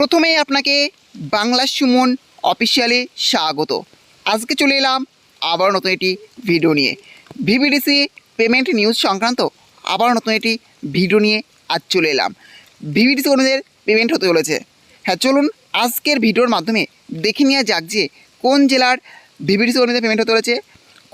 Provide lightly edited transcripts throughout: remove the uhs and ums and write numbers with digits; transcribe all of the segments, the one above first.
প্রথমেই আপনাকে বাংলা সুমন অফিসিয়ালে স্বাগত। আজকে চলে এলাম আবার নতুন একটি ভিডিও নিয়ে। ভিভিডিসি পেমেন্ট নিউজ সংক্রান্ত আবার নতুন একটি ভিডিও নিয়ে আজ চলে এলাম। ভিভিডিসি কর্মীদের পেমেন্ট হতে চলেছে। হ্যাঁ, চলুন আজকের ভিডিওর মাধ্যমে দেখে নেওয়া যাক যে কোন জেলার ভিভিডিসি কর্মীদের পেমেন্ট হতে চলেছে,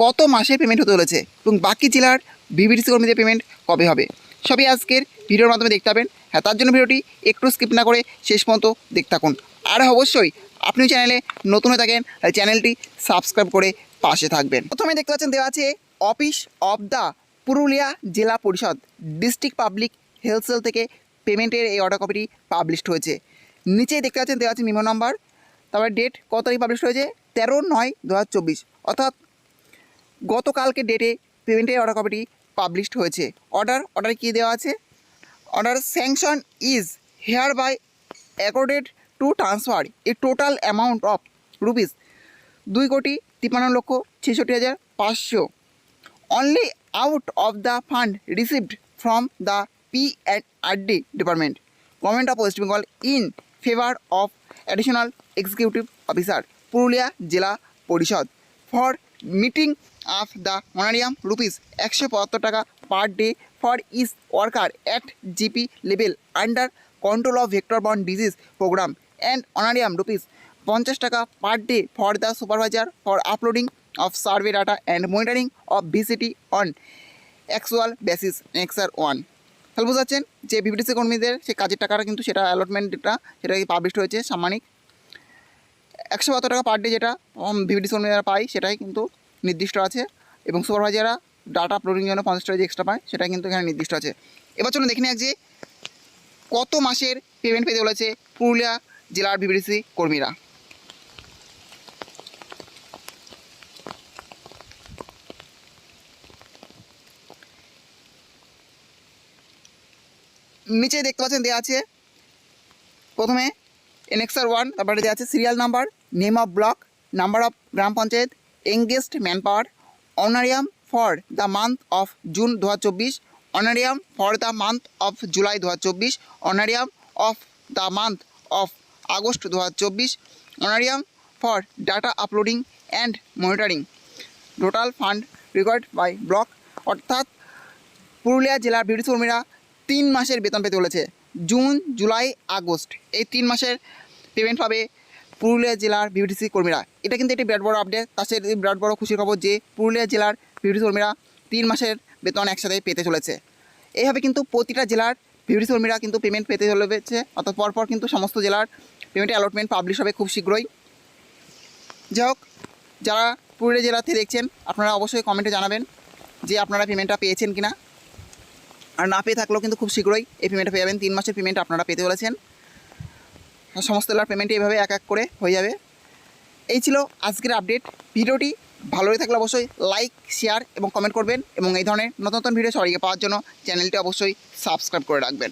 কত মাসে পেমেন্ট হতে চলেছে এবং বাকি জেলার ভিভিডিসি কর্মীদের পেমেন্ট কবে হবে, সবই আজকের ভিডিওর মাধ্যমে দেখতে পাবেন। হ্যাঁ, তার জন্য ভিডিওটি একটু স্কিপ না করে শেষ পর্যন্ত দেখতে থাকুন। আর অবশ্যই আপনি চ্যানেলে নতুন হয়ে থাকেন, চ্যানেলটি সাবস্ক্রাইব করে পাশে থাকবেন। প্রথমে দেখতে পাচ্ছেন দেওয়া আছে অফিস অফ দ্য পুরুলিয়া জেলা পরিষদ ডিস্ট্রিক্ট পাবলিক হেলথ সেল থেকে পেমেন্টের এই অর্ডার কপিটি পাবলিশড হয়েছে। নিচেই দেখতে পাচ্ছেন দেওয়া আছে মেমো নাম্বার, তারপরে ডেট কত তারিখ পাবলিশ হয়েছে 13/9/2024, অর্থাৎ গতকালকে ডেটে পেমেন্টের অর্ডার কপিটি পাবলিশড হয়েছে। অর্ডার কী দেওয়া আছে, order sanction is here by accorded to transfer a total amount of rupees 2,53,66,500 only out of the fund received from the P&RD department government of West Bengal in favour of additional executive officer Purulia জেলা পরিষদ for meeting of the honorarium rupees 175 টাকা per day for is worker at GP level under control of vector borne disease programme and honorarium rupees 50 টাকা per day for the supervisor for uploading of survey data and monitoring of VCT on actual basis এক্সার 1। তাহলে বুঝতে পারছেন যে VVDC কর্মীদের সে কাজের টাকাটা কিন্তু সেটা অ্যালটমেন্টটা সেটা পাবলিশড হয়েছে। সাম্মানিক 172 টাকা পার ডে যেটা ভিভিডিসি কর্মীরা পায় সেটাই কিন্তু নির্দিষ্ট আছে, এবং সুপারভাইজাররা ডাটা আপলোডিংয়ের জন্য 50 টাকা যে এক্সট্রা পায় সেটা কিন্তু এখানে নির্দিষ্ট আছে। এবার চলুন দেখে নিই যে কত মাসের পেমেন্ট পেতে চলেছে পুরুলিয়া জেলার ভিভিডিসি কর্মীরা। নিচে দেখতে পাচ্ছেন দেওয়া আছে প্রথমে এনেক্সার 1, তারপরে দেওয়া আছে serial number, name of block, number of gram panchayat, engaged man power, honorarium for the month of June 2024, honorarium for the month of July 2024, honorarium of the month of August 2024, honorarium for data uploading and monitoring, total fund required by block. অর্থাৎ পুরুলিয়া জেলার VVDC কর্মীরা 3 মাসের বেতন পেতে চলেছে। June, July, August এই 3 মাসের পেমেন্ট পাবে পুরুলিয়া জেলার ভিভিডিসি কর্মীরা। এটা কিন্তু একটি বিরাট বড় আপডেট। তার সাথে বিরাট বড় খুশির খবর যে পুরুলিয়া জেলার ভিভিডিসি কর্মীরা 3 মাসের বেতন একসাথে পেতে চলেছে। এইভাবে কিন্তু প্রতিটা জেলার ভিভিডিসি কর্মীরা কিন্তু পেমেন্ট পেতে চলেছে, অর্থাৎ পরপর কিন্তু সমস্ত জেলার পেমেন্টের অ্যালটমেন্ট পাবলিশ হবে খুব শীঘ্রই। যাই হোক, যারা পুরুলিয়া জেলা থেকে দেখছেন আপনারা অবশ্যই কমেন্টে জানাবেন যে আপনারা পেমেন্টটা পেয়েছেন কিনা, আর না পেয়ে থাকলেও কিন্তু খুব শীঘ্রই এই পেমেন্টটা পেয়ে যাবেন। 3 মাসের পেমেন্ট আপনারা পেতে চলেছেন। সমস্ত জেলার পেমেন্ট এইভাবে এক এক করে হয়ে যাবে। এই ছিল আজকের আপডেট। ভিডিওটি ভালো হয়ে থাকলে অবশ্যই লাইক, শেয়ার এবং কমেন্ট করবেন, এবং এই ধরনের নতুন নতুন ভিডিও সবাইকে পাওয়ার জন্য চ্যানেলটি অবশ্যই সাবস্ক্রাইব করে রাখবেন।